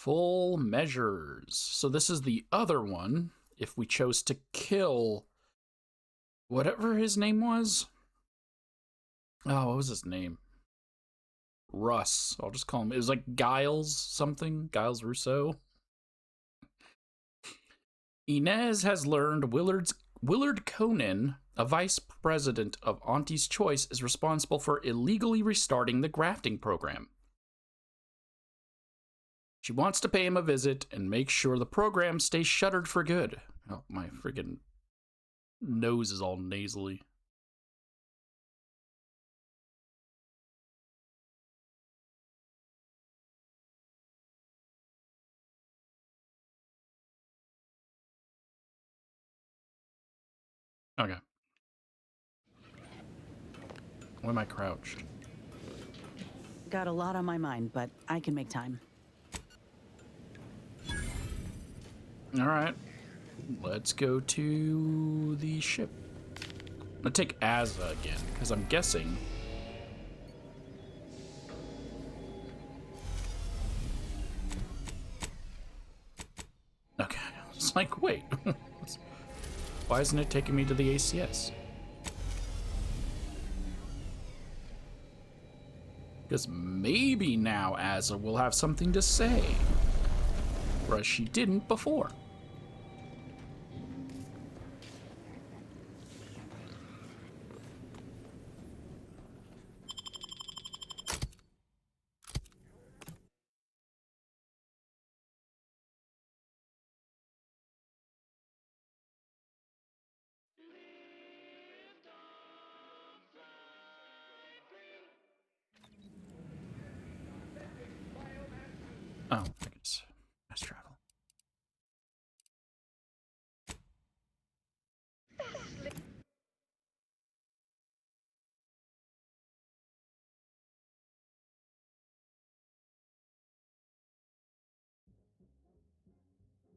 Full measures. So this is the other one. If we chose to kill whatever his name was. Oh, what was his name? Russ. I'll just call him. It was like Giles something. Giles Rousseau. Inez has learned Willard Conan, a vice president of Auntie's Choice, is responsible for illegally restarting the grafting program. She wants to pay him a visit and make sure the program stays shuttered for good. Oh, my friggin' nose is all nasally. Okay. Why am I crouched? Got a lot on my mind, but I can make time. All right. Let's go to the ship. I'm gonna take Azza again, because I'm guessing... Okay. It's like, wait. Why isn't it taking me to the ACS? Because maybe now Azza will have something to say. Whereas she didn't before. Oh, I guess. Fast travel.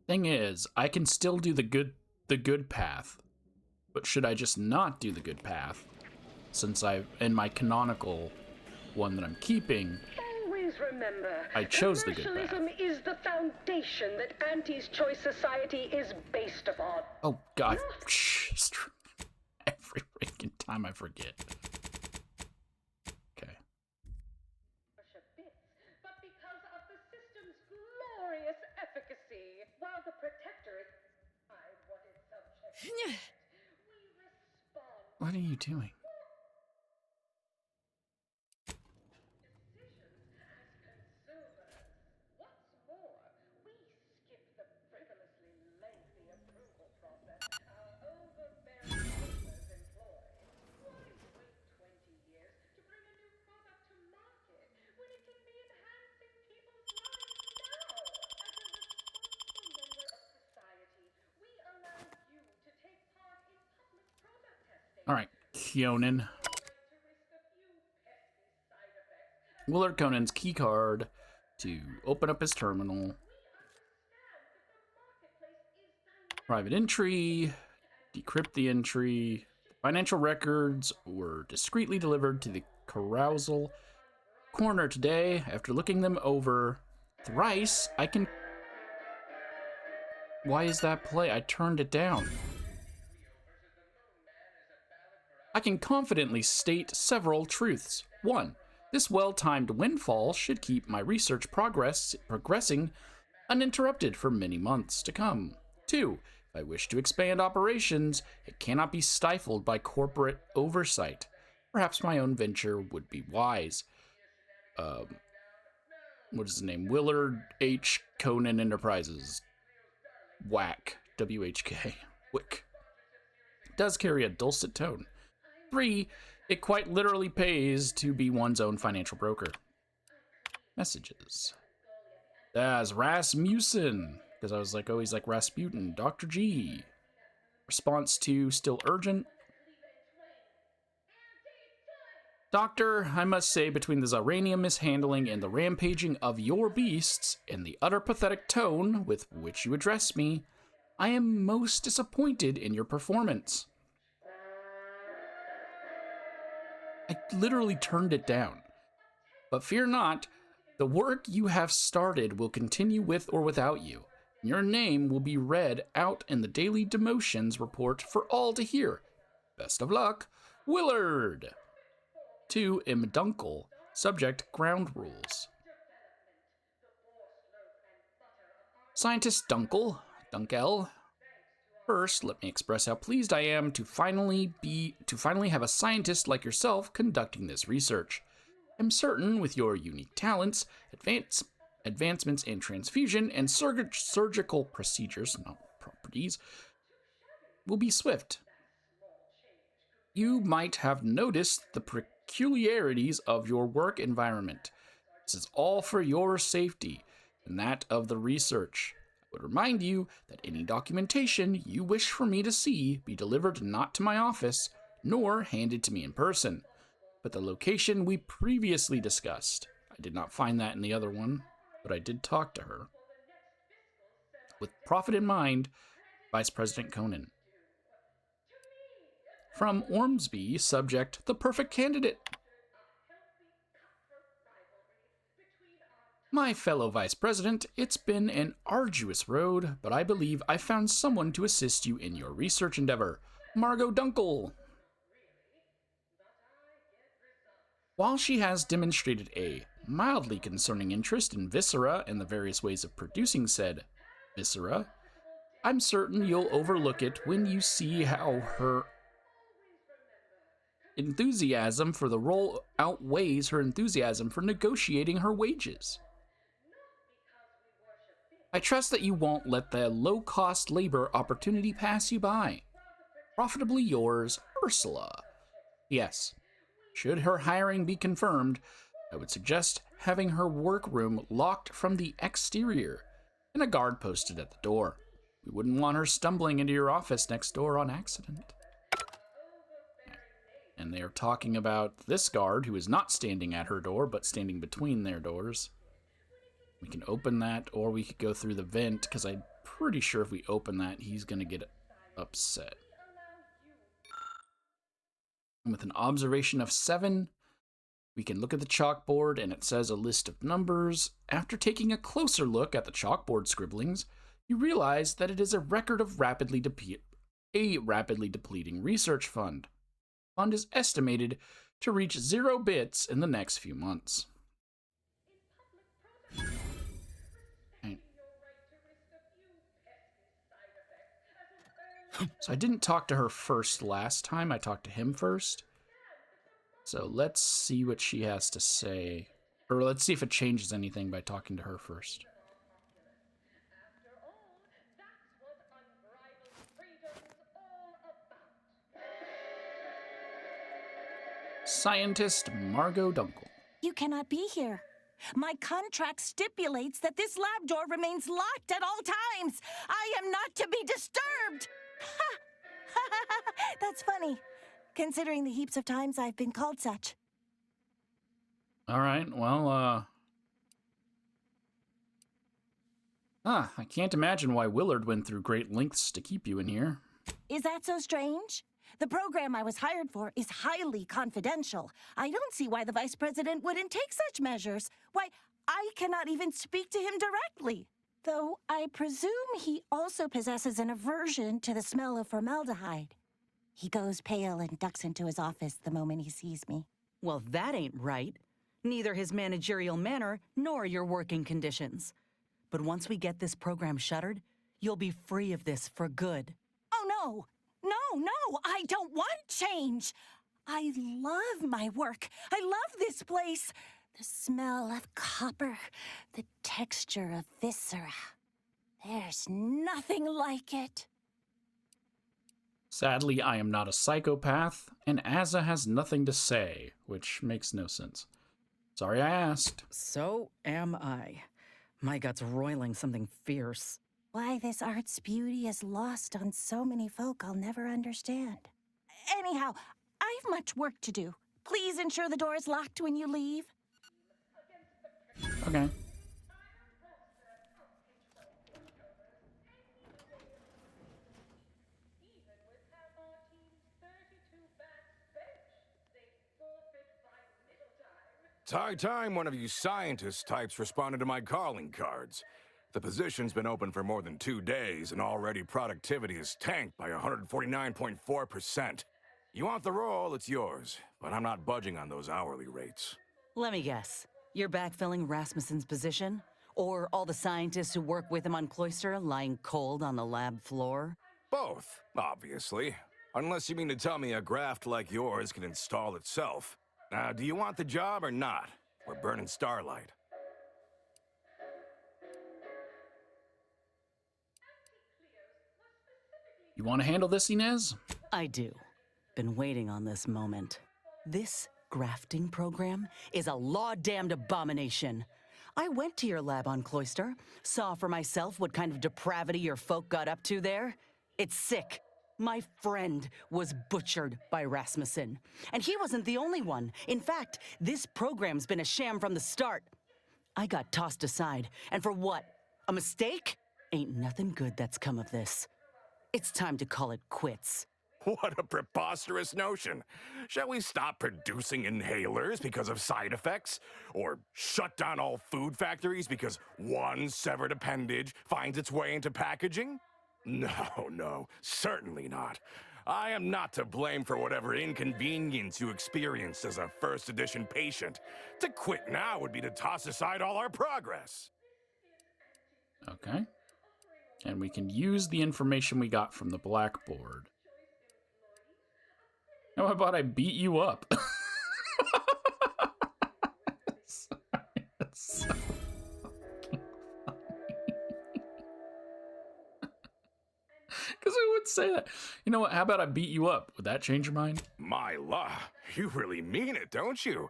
Thing is, I can still do the good path, but should I just not do the good path? Since in my canonical one that I'm keeping, Always remember, I chose the good path. commercialism is the foundation that Auntie's Choice society is based upon. Oh God! Every freaking time I forget. Okay. But because of the system's glorious efficacy, while the protectorate what its subjects we respond. What are you doing? Decisions as consumers. What's more, we skip the frivolously lengthy approval process our overbearing neighbors employ. Why wait 20 years to bring a new product to market when it can be enhancing people's lives now? As a responsible member of society, we allow you to take part in public product testing. All right, Kyonin. Willard Conan's key card to open up his terminal. Private entry. Decrypt the entry. Financial records were discreetly delivered to the carousel corner today. After looking them over thrice, I can... Why is that play? I turned it down. I can confidently state several truths. 1. This well-timed windfall should keep my research progressing uninterrupted for many months to come. 2. If I wish to expand operations, it cannot be stifled by corporate oversight. Perhaps my own venture would be wise. What is his name? Willard H. Conan Enterprises. WHAK. W-H-K. Wick. Does carry a dulcet tone. 3. It quite literally pays to be one's own financial broker. Messages. That's Rasmussen. Because I was like, oh, he's like Rasputin. Dr. G. Response to still urgent. Doctor, I must say, between the Zaranium mishandling and the rampaging of your beasts, and the utter pathetic tone with which you address me, I am most disappointed in your performance. I literally turned it down. But fear not, The work you have started will continue with or without you. Your name will be read out in the daily demotions report for all to hear. Best of luck, Willard. To Imdunkel. Subject, ground rules. Scientist Dunkel. First, let me express how pleased I am to finally have a scientist like yourself conducting this research. I'm certain with your unique talents, advancements in transfusion and surgical procedures, not properties, will be swift. You might have noticed the peculiarities of your work environment. This is all for your safety and that of the research. I would remind you that any documentation you wish for me to see be delivered not to my office, nor handed to me in person, but the location we previously discussed. I did not find that in the other one, but I did talk to her. With profit in mind, Vice President Conan. From Ormsby, subject, the perfect candidate. My fellow Vice President, it's been an arduous road, but I believe I found someone to assist you in your research endeavor. Margot Dunkel. While she has demonstrated a mildly concerning interest in viscera and the various ways of producing said viscera, I'm certain you'll overlook it when you see how her enthusiasm for the role outweighs her enthusiasm for negotiating her wages. I trust that you won't let the low-cost labor opportunity pass you by. Profitably yours, Ursula. Yes. Should her hiring be confirmed, I would suggest having her workroom locked from the exterior and a guard posted at the door. We wouldn't want her stumbling into your office next door on accident. And they are talking about this guard who is not standing at her door, but standing between their doors. We can open that, or we could go through the vent, because I'm pretty sure if we open that, he's going to get upset. And with an observation of 7, we can look at the chalkboard, and it says a list of numbers. After taking a closer look at the chalkboard scribblings, you realize that it is a record of rapidly depleting research fund. The fund is estimated to reach 0 bits in the next few months. So I didn't talk to her first last time. I talked to him first. So let's see what she has to say. Or let's see if it changes anything by talking to her first. Scientist Margot Dunkel. You cannot be here. My contract stipulates that this lab door remains locked at all times. I am not to be disturbed. That's funny, considering the heaps of times I've been called such. All right, well, I can't imagine why Willard went through great lengths to keep you in here. Is that so strange? The program I was hired for is highly confidential. I don't see why the vice president wouldn't take such measures. Why, I cannot even speak to him directly. Though I presume he also possesses an aversion to the smell of formaldehyde. He goes pale and ducks into his office the moment he sees me. Well, that ain't right. Neither his managerial manner nor your working conditions. But once we get this program shuttered, you'll be free of this for good. Oh, no. No, I don't want change. I love my work. I love this place. The smell of copper, the texture of viscera. There's nothing like it. Sadly, I am not a psychopath, and Asa has nothing to say, which makes no sense. Sorry I asked. So am I. My gut's roiling something fierce. Why this art's beauty is lost on so many folk I'll never understand. Anyhow, I've much work to do. Please ensure the door is locked when you leave. Okay. It's high time one of you scientist types responded to my calling cards. The position's been open for more than 2 days, and already productivity is tanked by 149.4%. You want the role, it's yours, but I'm not budging on those hourly rates. Let me guess. You're backfilling Rasmussen's position? Or all the scientists who work with him on Cloister lying cold on the lab floor? Both, obviously. Unless you mean to tell me a graft like yours can install itself. Now, do you want the job or not? We're burning starlight. You want to handle this, Inez? I do. Been waiting on this moment. This grafting program is a law-damned abomination. I went to your lab on Cloister, saw for myself what kind of depravity your folk got up to there. It's sick. My friend was butchered by Rasmussen. And he wasn't the only one. In fact, this program's been a sham from the start. I got tossed aside. And for what? A mistake? Ain't nothing good that's come of this. It's time to call it quits. What a preposterous notion. Shall we stop producing inhalers because of side effects? Or shut down all food factories because one severed appendage finds its way into packaging? No, certainly not. I am not to blame for whatever inconvenience you experienced as a first edition patient. To quit now would be to toss aside all our progress. Okay. And we can use the information we got from the blackboard. How about I beat you up? That's so because I would say that. You know what? How about I beat you up? Would that change your mind? My law, you really mean it, don't you?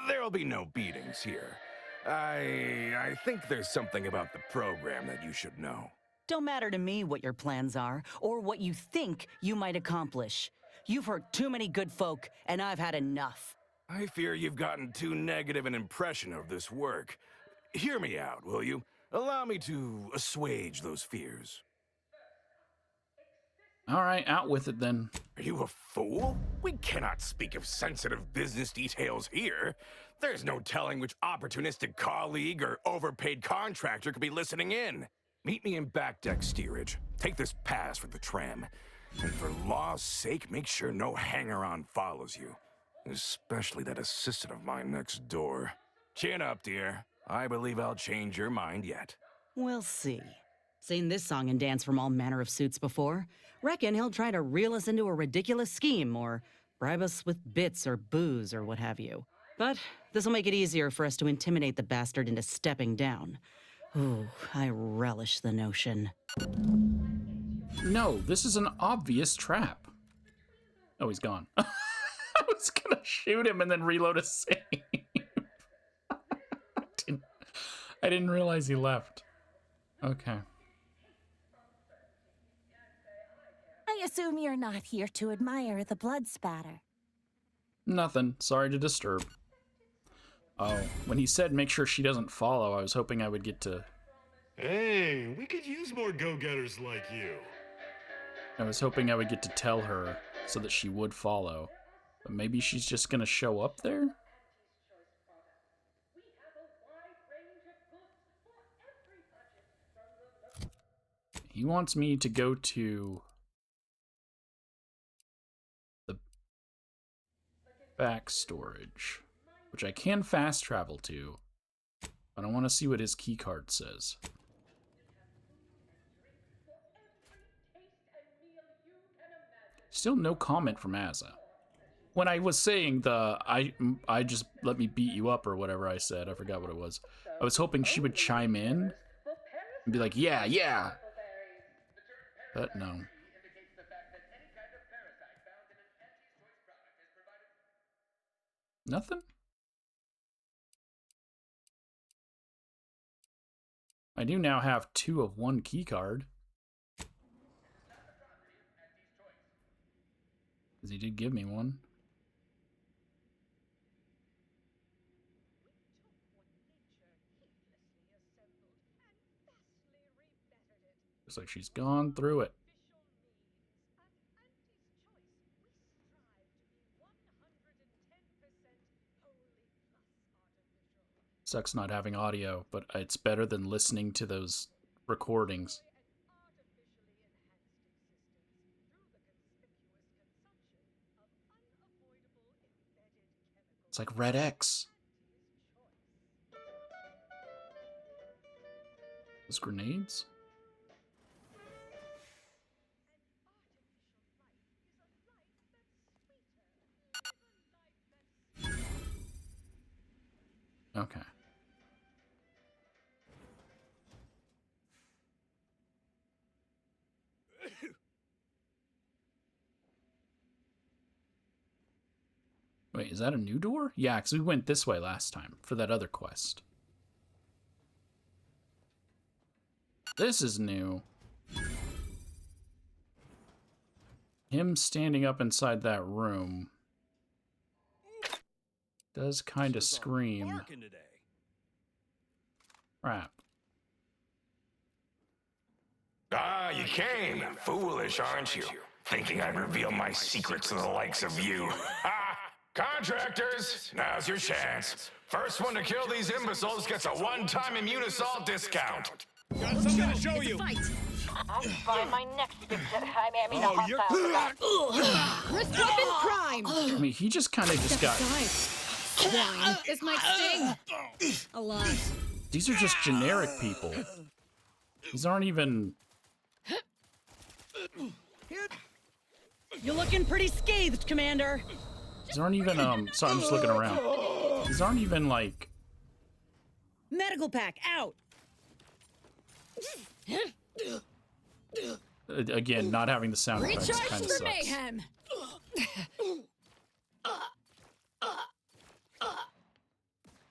There'll be no beatings here. I think there's something about the program that you should know. Don't matter to me what your plans are, or what you think you might accomplish. You've hurt too many good folk, and I've had enough. I fear you've gotten too negative an impression of this work. Hear me out, will you? Allow me to assuage those fears. All right, out with it then. Are you a fool? We cannot speak of sensitive business details here. There's no telling which opportunistic colleague or overpaid contractor could be listening in. Meet me in back deck steerage. Take this pass for the tram. And for law's sake, make sure no hanger-on follows you. Especially that assistant of mine next door. Chin up, dear. I believe I'll change your mind yet. We'll see. Seen this song and dance from all manner of suits before. Reckon he'll try to reel us into a ridiculous scheme, or bribe us with bits or booze or what have you. But this'll make it easier for us to intimidate the bastard into stepping down. Ooh, I relish the notion. No, this is an obvious trap. Oh, he's gone. I was gonna shoot him and then reload a save. I didn't realize he left. Okay. I assume you're not here to admire the blood spatter. Nothing. Sorry to disturb. Oh, when he said make sure she doesn't follow, I was hoping I would get to... Hey, we could use more go-getters like you. I was hoping I would get to tell her so that she would follow. But maybe she's just gonna show up there? He wants me to go to the back storage, which I can fast travel to, but I want to see what his key card says. Still no comment from Asa. When I was saying I just let me beat you up or whatever I said, I forgot what it was. I was hoping she would chime in and be like, yeah. But no. Nothing? I do now have 2 of 1 key card. Because he did give me one. Looks like she's gone through it. Sucks not having audio, but it's better than listening to those recordings. It's like Red X. Those grenades? Okay. Wait, is that a new door? Yeah, because we went this way last time for that other quest. This is new. Him standing up inside that room does kind of scream. Crap. Ah, you came. Foolish, aren't you? Thinking I'd reveal my secrets to the likes of you. Ah! Contractors, now's your chance. First one to kill these imbeciles gets a one-time immune assault discount. Got something to show you. Fight. I'll find my next victim. I mean, a hostile. Wrist weapon prime. I mean, he just kind of just got... Swine. This might sting. A lot. These are just generic people. These aren't even... You're looking pretty scathed, Commander. These aren't even, sorry, I'm just looking around. These aren't even, like... Medical pack out. Again, not having the sound effects Recharge kind of for sucks. mayhem.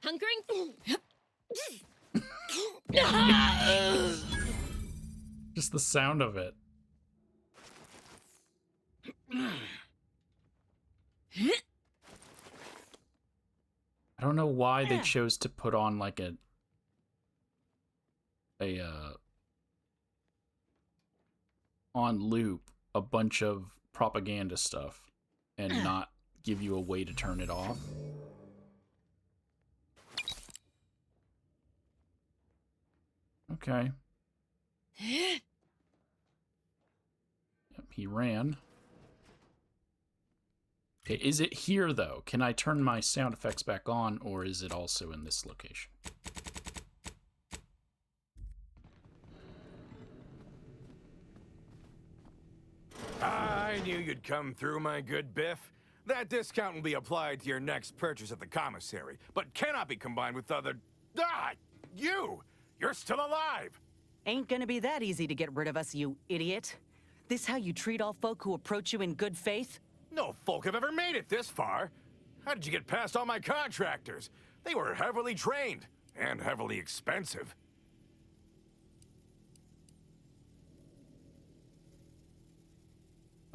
Hunkering. Just the sound of it. I don't know why they chose to put on like a on loop a bunch of propaganda stuff and not give you a way to turn it off. Okay. Yep, he ran. Okay, is it here though? Can I turn my sound effects back on, or is it also in this location? I knew you'd come through, my good Biff. That discount will be applied to your next purchase at the commissary, but cannot be combined with other... Ah! You! You're still alive! Ain't gonna be that easy to get rid of us, you idiot. This how you treat all folk who approach you in good faith? No folk have ever made it this far. How did you get past all my contractors? They were heavily trained and heavily expensive.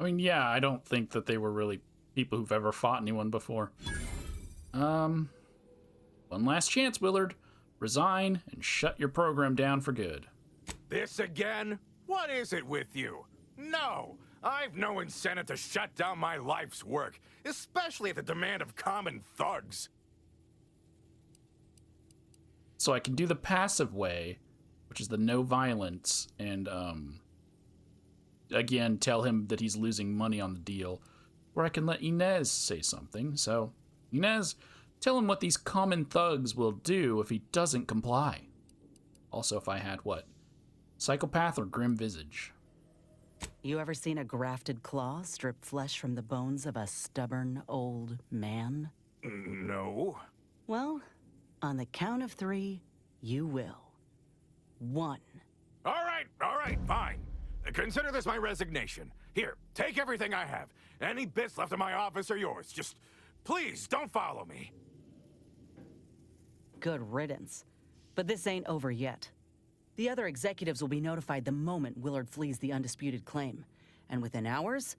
I mean, yeah, I don't think that they were really people who've ever fought anyone before. One last chance, Willard. Resign and shut your program down for good. This again? What is it with you? No, I've no incentive to shut down my life's work, especially at the demand of common thugs. So I can do the passive way, which is the no violence, and again, tell him that he's losing money on the deal, or I can let Inez say something. So, Inez, tell him what these common thugs will do if he doesn't comply. Also, if I had, what? Psychopath or grim visage? You ever seen a grafted claw strip flesh from the bones of a stubborn old man? No. Well, on the count of 3, you will. 1. All right, fine. Consider this my resignation. Here, take everything I have. Any bits left in my office are yours. Just, please, don't follow me. Good riddance. But this ain't over yet. The other executives will be notified the moment Willard flees the undisputed claim. And within hours,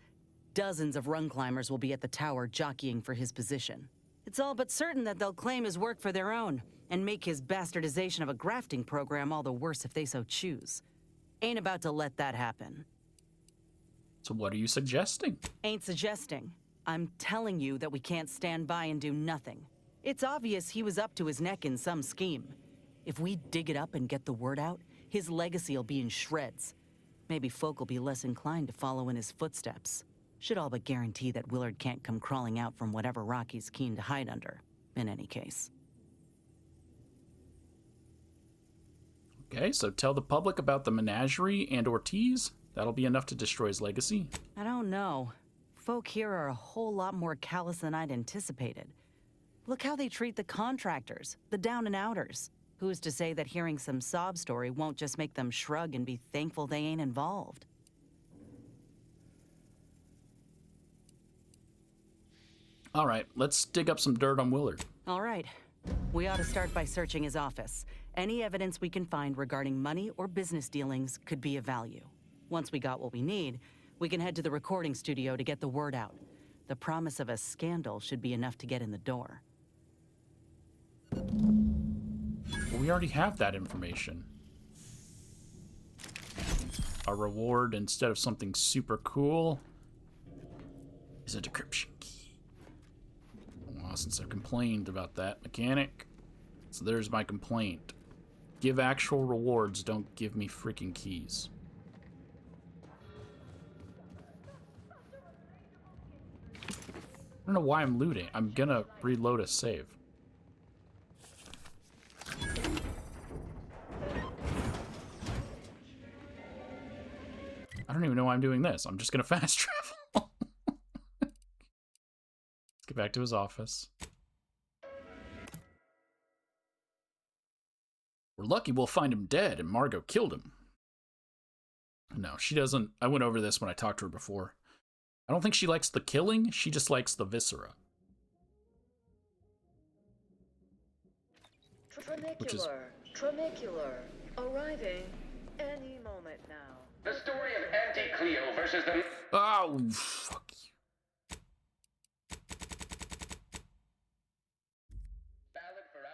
dozens of rung climbers will be at the tower jockeying for his position. It's all but certain that they'll claim his work for their own, and make his bastardization of a grafting program all the worse if they so choose. Ain't about to let that happen. So what are you suggesting? Ain't suggesting. I'm telling you that we can't stand by and do nothing. It's obvious he was up to his neck in some scheme. If we dig it up and get the word out, his legacy'll be in shreds. Maybe folk will be less inclined to follow in his footsteps. Should all but guarantee that Willard can't come crawling out from whatever rock he's keen to hide under, in any case. Okay, so tell the public about the menagerie and Ortiz. That'll be enough to destroy his legacy. I don't know. Folk here are a whole lot more callous than I'd anticipated. Look how they treat the contractors, the down-and-outers. Who's to say that hearing some sob story won't just make them shrug and be thankful they ain't involved? All right, let's dig up some dirt on Willard. All right. We ought to start by searching his office. Any evidence we can find regarding money or business dealings could be of value. Once we got what we need, we can head to the recording studio to get the word out. The promise of a scandal should be enough to get in the door. Well, we already have that information. A reward instead of something super cool is a decryption key. Well, since I complained about that mechanic, so there's my complaint. Give actual rewards, don't give me freaking keys. I don't know why I'm looting. I'm gonna reload a save. I don't even know why I'm doing this. I'm just gonna fast travel. Let's get back to his office. We're lucky we'll find him dead and Margot killed him. No, she doesn't. I went over this when I talked to her before. I don't think she likes the killing. She just likes the viscera. Tramicular. Arriving any moment now. The story of Auntie Cleo versus the... Oh, fuck you.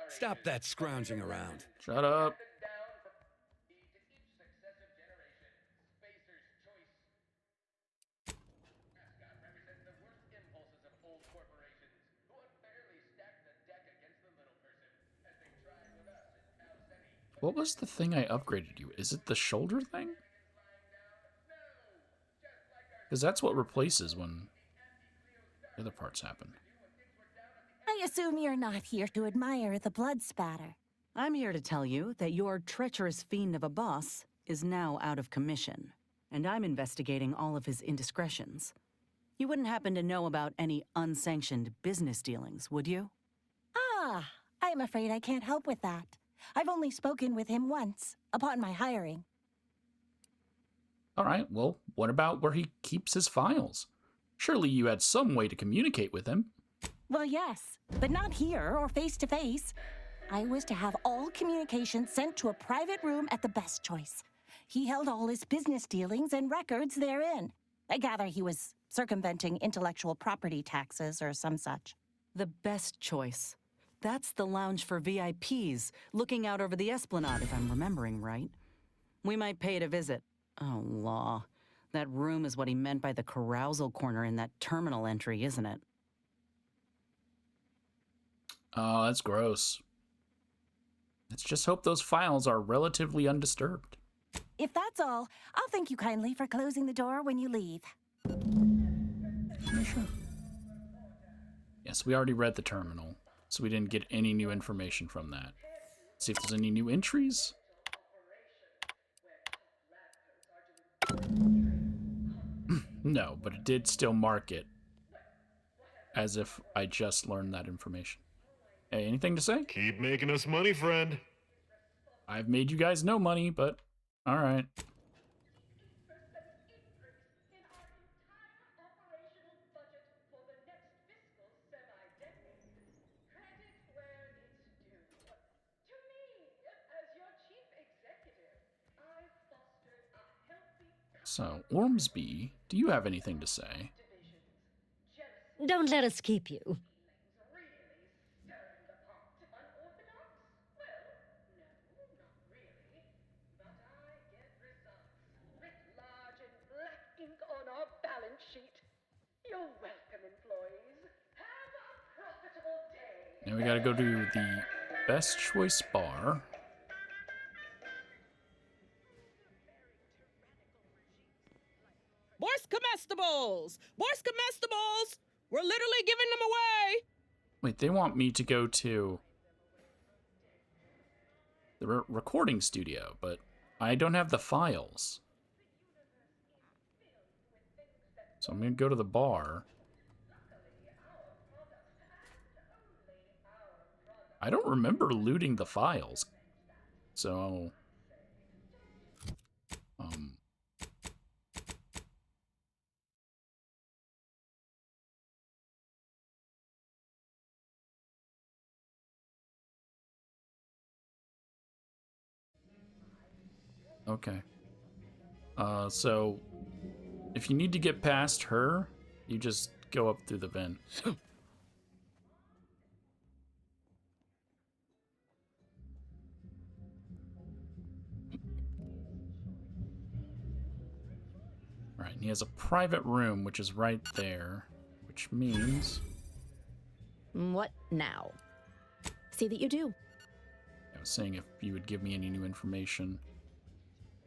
Stop that scrounging around. Shut up. What was the thing I upgraded you? Is it the shoulder thing? Because that's what replaces when the other parts happen. I assume you're not here to admire the blood spatter. I'm here to tell you that your treacherous fiend of a boss is now out of commission, and I'm investigating all of his indiscretions. You wouldn't happen to know about any unsanctioned business dealings, would you? Ah, I'm afraid I can't help with that. I've only spoken with him once, upon my hiring. All right, well, what about where he keeps his files? Surely you had some way to communicate with him. Well, yes, but not here or face-to-face. I was to have all communications sent to a private room at the Best Choice. He held all his business dealings and records therein. I gather he was circumventing intellectual property taxes or some such. The Best Choice. That's the lounge for VIPs, looking out over the Esplanade, if I'm remembering right. We might pay it a visit. Oh, law. That room is what he meant by the carousal corner in that terminal entry, isn't it? Oh, that's gross. Let's just hope those files are relatively undisturbed. If that's all, I'll thank you kindly for closing the door when you leave. Yeah, sure. Yes, we already read the terminal, so we didn't get any new information from that. See if there's any new entries. No, but it did still mark it as if I just learned that information. Hey, anything to say? Keep making us money, friend. I've made you guys no money, but all right. So, Ormsby, do you have anything to say? Don't let us keep you. On our balance sheet. You're welcome, employees. Have a profitable day. And we gotta go to the Best Choice Bar. Boys comestibles! Boys comestibles! We're literally giving them away! Wait, they want me to go to the recording studio, but I don't have the files. So I'm gonna go to the bar. I don't remember looting the files. So, okay. So if you need to get past her, you just go up through the vent. Alright, and he has a private room, which is right there, which means... What now? See that you do. I was saying if you would give me any new information.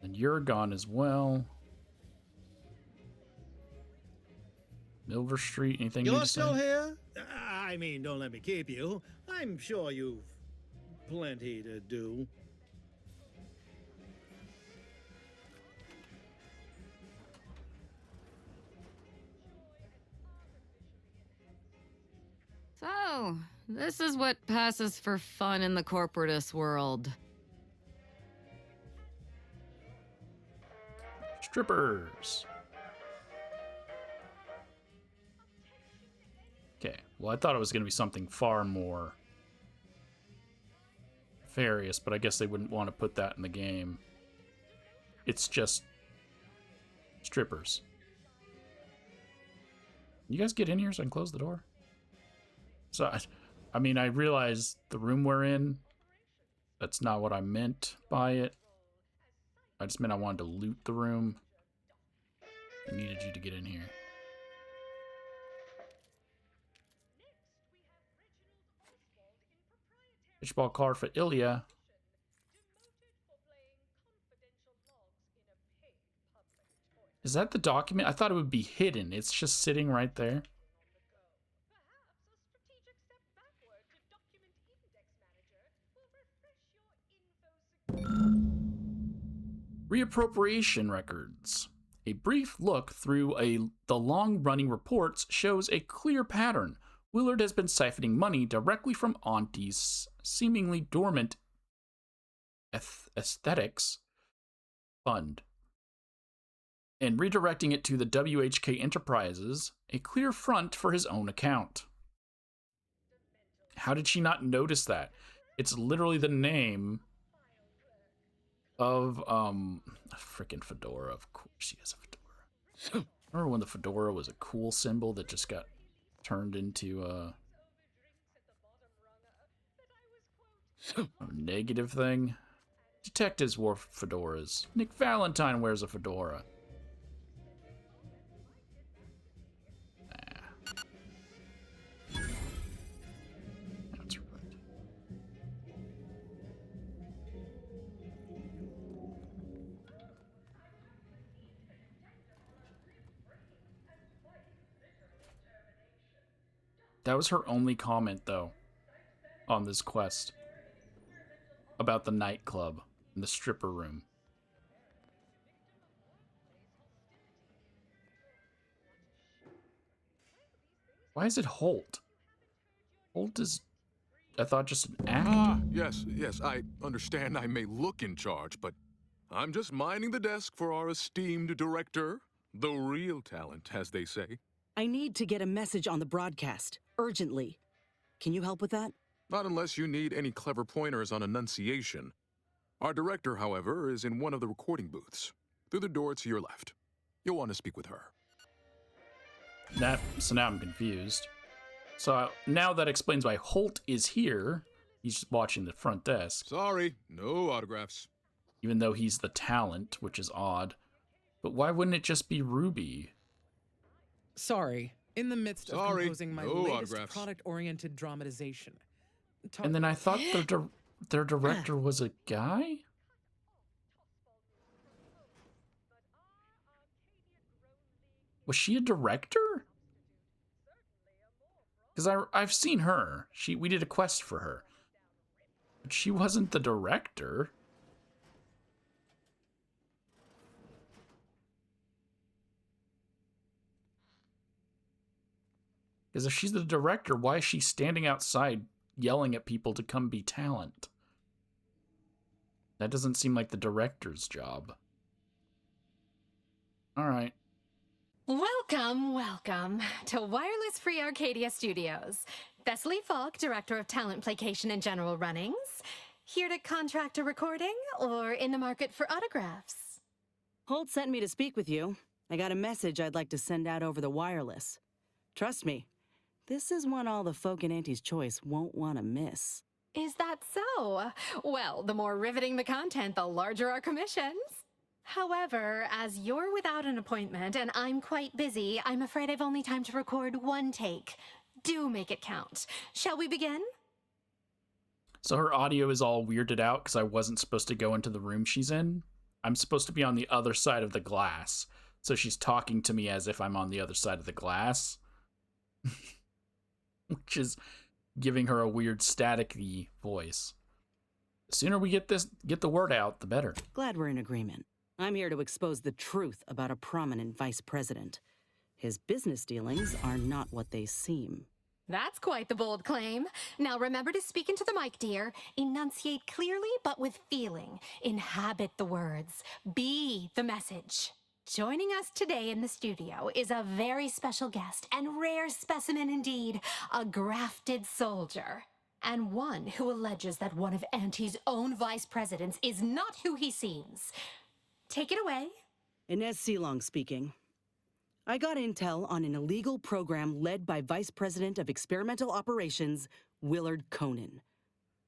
And you're gone as well. Milver Street, anything new You're to say? still here? I mean, don't let me keep you. I'm sure you've plenty to do. So, this is what passes for fun in the corporatist world. Strippers. Okay, well, I thought it was going to be something far more nefarious, but I guess they wouldn't want to put that in the game. It's just strippers. You guys get in here so I can close the door? So, I mean, I realize the room we're in, that's not what I meant by it. I just meant I wanted to loot the room. I needed you to get in here. Pitchball card for Ilya. Is that the document? I thought it would be hidden. It's just sitting right there. Reappropriation records. A brief look through the long-running reports shows a clear pattern. Willard has been siphoning money directly from Auntie's seemingly dormant aesthetics fund and redirecting it to the WHK Enterprises, a clear front for his own account. How did she not notice that? It's literally the name of a freaking fedora. Of course she has a fedora. Remember when the fedora was a cool symbol that just got turned into a negative thing? Detectives wore fedoras. Nick Valentine wears a fedora. That's right. That was her only comment, though, on this quest about the nightclub and the stripper room. Why is it Holt? Holt is, I thought, just an actor. Yes, I understand I may look in charge, but I'm just minding the desk for our esteemed director. The real talent, as they say. I need to get a message on the broadcast, urgently. Can you help with that? Not unless you need any clever pointers on enunciation. Our director, however, is in one of the recording booths, through the door to your left. You'll want to speak with her. So now I'm confused. So now that explains why Holt is here. He's just watching the front desk. Sorry, no autographs. Even though he's the talent, which is odd. But why wouldn't it just be Ruby? Sorry, in the midst of composing my no latest autographs. product-oriented dramatization. And then I thought their director was a guy? Was she a director? Because I've seen her. We did a quest for her. But she wasn't the director. Because if she's the director, why is she standing outside yelling at people to come be talent? That doesn't seem like the director's job. All right. Welcome, welcome to Wireless-Free Arcadia Studios. Thessaly Falk, Director of Talent Placation and General Runnings. Here to contract a recording or in the market for autographs? Holt sent me to speak with you. I got a message I'd like to send out over the wireless. Trust me, this is one all the folk in Auntie's Choice won't want to miss. Is that so? Well, the more riveting the content, the larger our commissions. However, as you're without an appointment and I'm quite busy, I'm afraid I've only time to record one take. Do make it count. Shall we begin? So her audio is all weirded out because I wasn't supposed to go into the room she's in. I'm supposed to be on the other side of the glass. So she's talking to me as if I'm on the other side of the glass. Which is giving her a weird staticky voice. The sooner we get the word out, the better. Glad we're in agreement. I'm here to expose the truth about a prominent vice president. His business dealings are not what they seem. That's quite the bold claim. Now remember to speak into the mic, dear. Enunciate clearly, but with feeling. Inhabit the words. Be the message. Joining us today in the studio is a very special guest and rare specimen indeed, a grafted soldier. And one who alleges that one of Auntie's own vice presidents is not who he seems. Take it away. Inez Seelong speaking. I got intel on an illegal program led by Vice President of Experimental Operations, Willard Conan.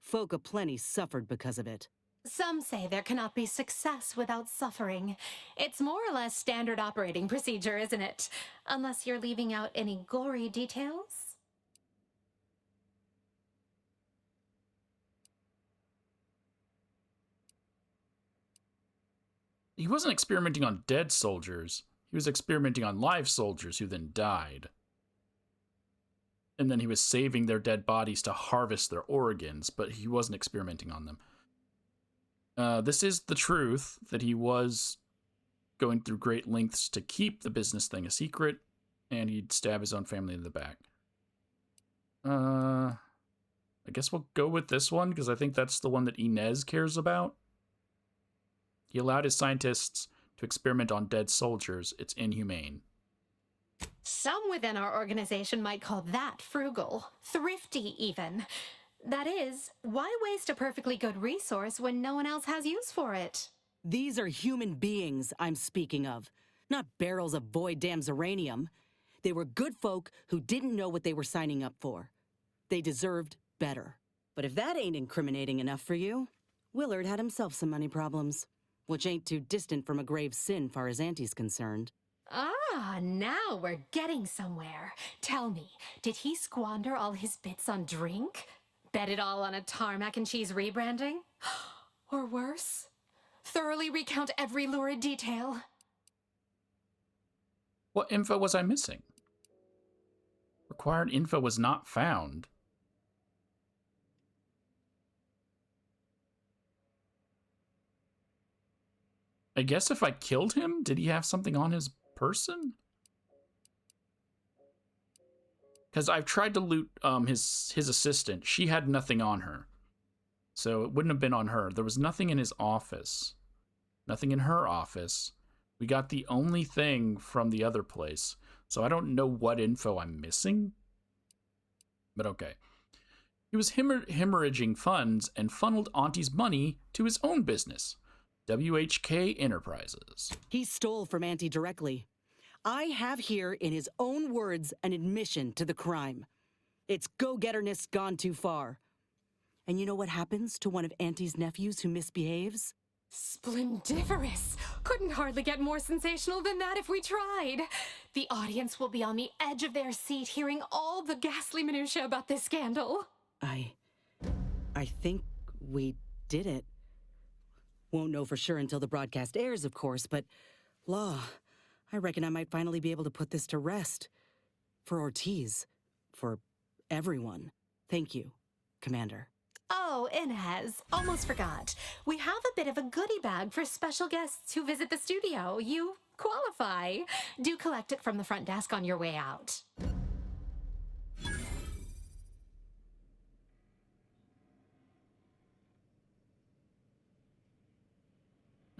Folk aplenty suffered because of it. Some say there cannot be success without suffering. It's more or less standard operating procedure, isn't it? Unless you're leaving out any gory details. He wasn't experimenting on dead soldiers. He was experimenting on live soldiers who then died. And then he was saving their dead bodies to harvest their organs, but he wasn't experimenting on them. This is the truth, that he was going through great lengths to keep the business thing a secret, and he'd stab his own family in the back. I guess we'll go with this one, because I think that's the one that Inez cares about. He allowed his scientists to experiment on dead soldiers. It's inhumane. Some within our organization might call that frugal, thrifty even. That is, why waste a perfectly good resource when no one else has use for it? These are human beings I'm speaking of, not barrels of void damn uranium. They were good folk who didn't know what they were signing up for. They deserved better. But if that ain't incriminating enough for you, Willard had himself some money problems, which ain't too distant from a grave sin far as Auntie's concerned. Ah, now we're getting somewhere. Tell me, did he squander all his bits on drink? Bet it all on a tarmac and cheese rebranding? Or worse, thoroughly recount every lurid detail? What info was I missing? Required info was not found. I guess if I killed him, did he have something on his person? Because I've tried to loot his assistant. She had nothing on her. So it wouldn't have been on her. There was nothing in his office. Nothing in her office. We got the only thing from the other place. So I don't know what info I'm missing. But okay. He was hemorrhaging funds and funneled Auntie's money to his own business. WHK Enterprises. He stole from Auntie directly. I have here in his own words an admission to the crime. It's go-getterness gone too far. And you know what happens to one of Auntie's nephews who misbehaves? Splendiferous! Couldn't hardly get more sensational than that if we tried. The audience will be on the edge of their seat hearing all the ghastly minutiae about this scandal. I I think we did it. Won't know for sure until the broadcast airs, of course, but Law, I reckon I might finally be able to put this to rest. For Ortiz. For everyone. Thank you, Commander. Oh, Inez, almost forgot. We have a bit of a goodie bag for special guests who visit the studio. You qualify. Do collect it from the front desk on your way out.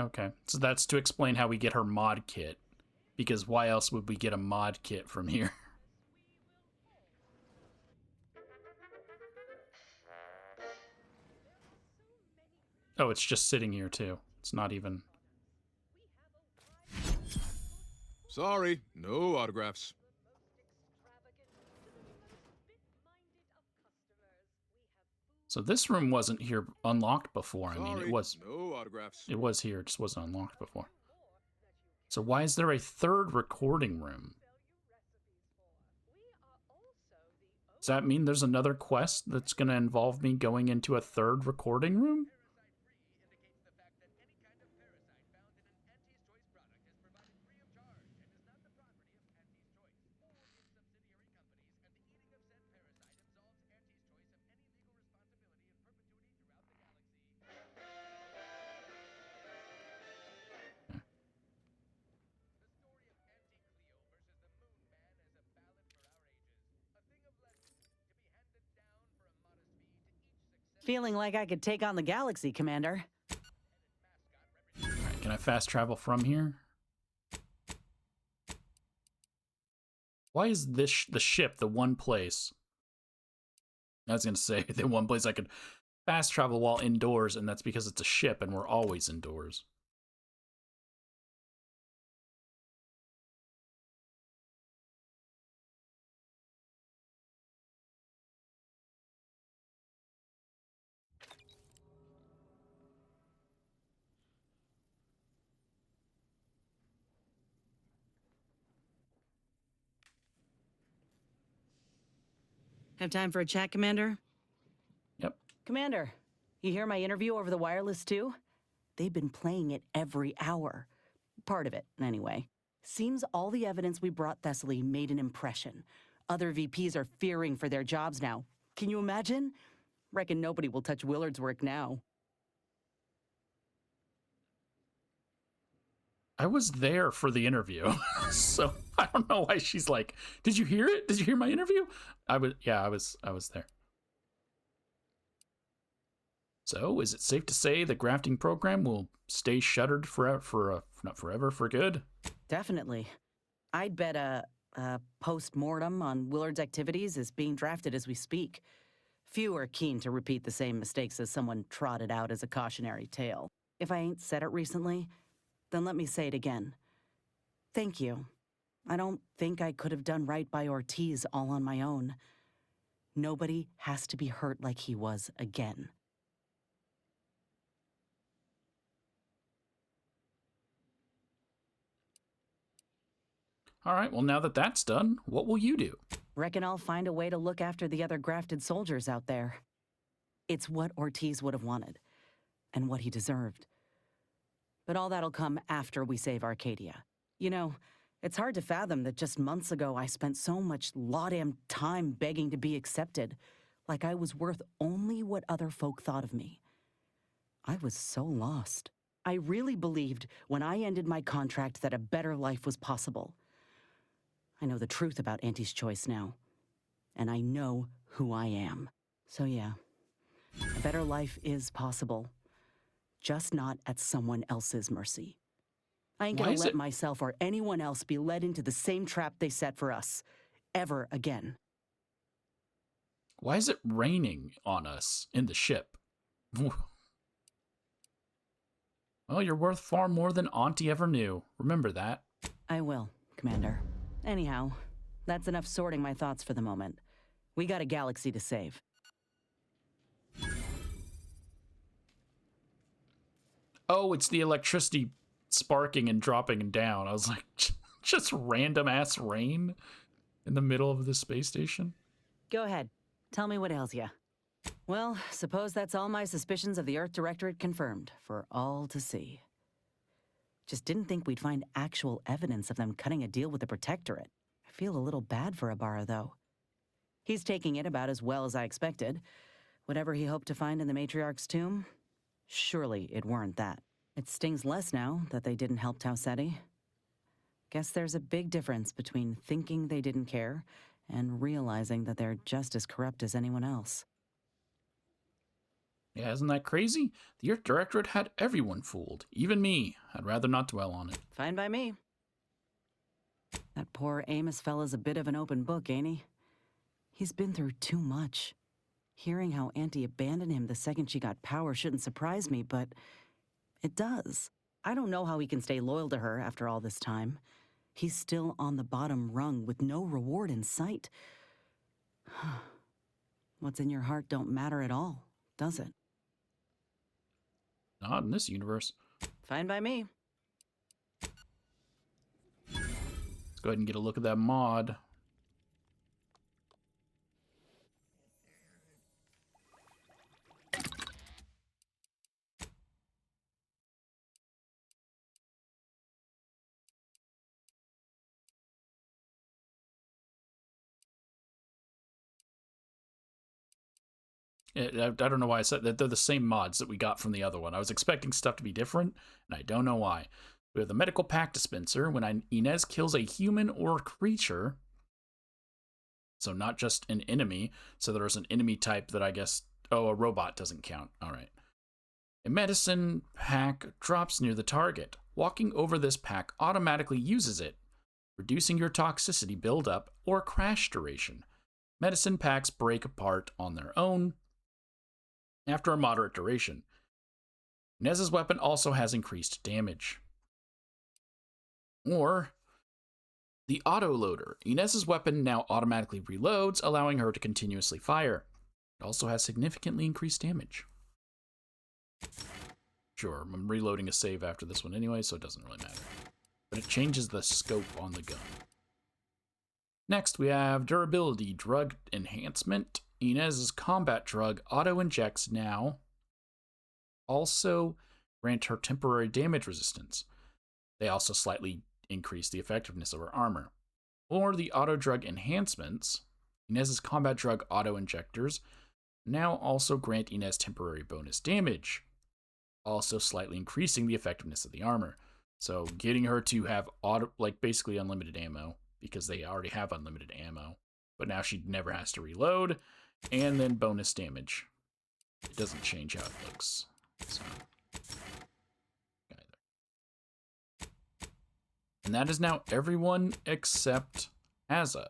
Okay, so that's to explain how we get her mod kit. Because why else would we get a mod kit from here? Oh, it's just sitting here too. It's not even... Sorry, no autographs. So this room wasn't here unlocked before. Sorry, I mean, it was... no autographs. It was here, it just wasn't unlocked before. So why is there a third recording room? Does that mean there's another quest that's going to involve me going into a third recording room? Feeling like I could take on the galaxy, Commander. Alright, can I fast travel from here? Why is this the ship the one place? I was going to say, the one place I could fast travel while indoors, and that's because it's a ship and we're always indoors. Have time for a chat, Commander? Yep. Commander, you hear my interview over the wireless too? They've been playing it every hour. Part of it, anyway. Seems all the evidence we brought Thessaly made an impression. Other VPs are fearing for their jobs now. Can you imagine? Reckon nobody will touch Willard's work now. I was there for the interview, so I don't know why she's like, "Did you hear it? Did you hear my interview?" I was there. So, is it safe to say the grafting program will stay shuttered forever, not forever, for good? Definitely. I'd bet a post-mortem on Willard's activities is being drafted as we speak. Few are keen to repeat the same mistakes as someone trotted out as a cautionary tale. If I ain't said it recently, then let me say it again. Thank you. I don't think I could have done right by Ortiz all on my own. Nobody has to be hurt like he was again. All right, well, now that that's done, what will you do? Reckon I'll find a way to look after the other grafted soldiers out there. It's what Ortiz would have wanted, and what he deserved. But all that'll come after we save Arcadia. You know, it's hard to fathom that just months ago I spent so much law-damn time begging to be accepted, like I was worth only what other folk thought of me. I was so lost. I really believed when I ended my contract that a better life was possible. I know the truth about Auntie's choice now, and I know who I am. So yeah, a better life is possible. Just not at someone else's mercy. I ain't gonna let myself or anyone else be led into the same trap they set for us, ever again. Why is it raining on us in the ship? Well, you're worth far more than Auntie ever knew. Remember that. I will, Commander. Anyhow, that's enough sorting my thoughts for the moment. We got a galaxy to save. Oh, it's the electricity sparking and dropping down. I was like, just random ass rain in the middle of the space station. Go ahead. Tell me what ails ya. Well, suppose that's all my suspicions of the Earth Directorate confirmed, for all to see. Just didn't think we'd find actual evidence of them cutting a deal with the Protectorate. I feel a little bad for Ibarra, though. He's taking it about as well as I expected. Whatever he hoped to find in the Matriarch's tomb, surely it weren't that. It stings less now that they didn't help Tausetti. Guess there's a big difference between thinking they didn't care and realizing that they're just as corrupt as anyone else. Yeah, isn't that crazy? The Earth Directorate had everyone fooled, even me. I'd rather not dwell on it. Fine by me. That poor Amos fella's a bit of an open book, ain't he? He's been through too much. Hearing how Auntie abandoned him the second she got power shouldn't surprise me, but it does. I don't know how he can stay loyal to her after all this time. He's still on the bottom rung with no reward in sight. What's in your heart don't matter at all, does it? Not in this universe. Fine by me. Let's go ahead and get a look at that mod. I don't know why I said that. They're the same mods that we got from the other one. I was expecting stuff to be different, and I don't know why. We have the medical pack dispenser. When Inez kills a human or creature, so not just an enemy, so there's an enemy type that I guess, a robot doesn't count. All right. A medicine pack drops near the target. Walking over this pack automatically uses it, reducing your toxicity buildup or crash duration. Medicine packs break apart on their own after a moderate duration. Inez's weapon also has increased damage. Or the autoloader. Inez's weapon now automatically reloads, allowing her to continuously fire. It also has significantly increased damage. Sure, I'm reloading a save after this one anyway, so it doesn't really matter. But it changes the scope on the gun. Next, we have durability drug enhancement. Inez's combat drug auto-injects now. Also grant her temporary damage resistance. They also slightly increase the effectiveness of her armor. Or the auto drug enhancements. Inez's combat drug auto-injectors now also grant Inez temporary bonus damage, also slightly increasing the effectiveness of the armor. So getting her to have basically unlimited ammo, because they already have unlimited ammo, but now she never has to reload, and then bonus damage. It doesn't change how it looks. So, and that is now everyone except Azza.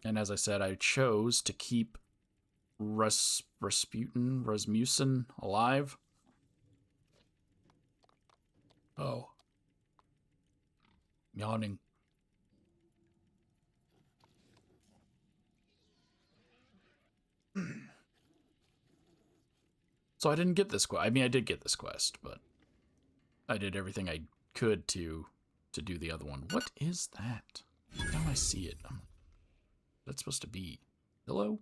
And as I said, I chose to keep Rasmussen alive. Oh. Yawning. So I didn't get this quest. I mean, I did get this quest, but I did everything I could to do the other one. What is that? Now I see it. That's supposed to be. Hello?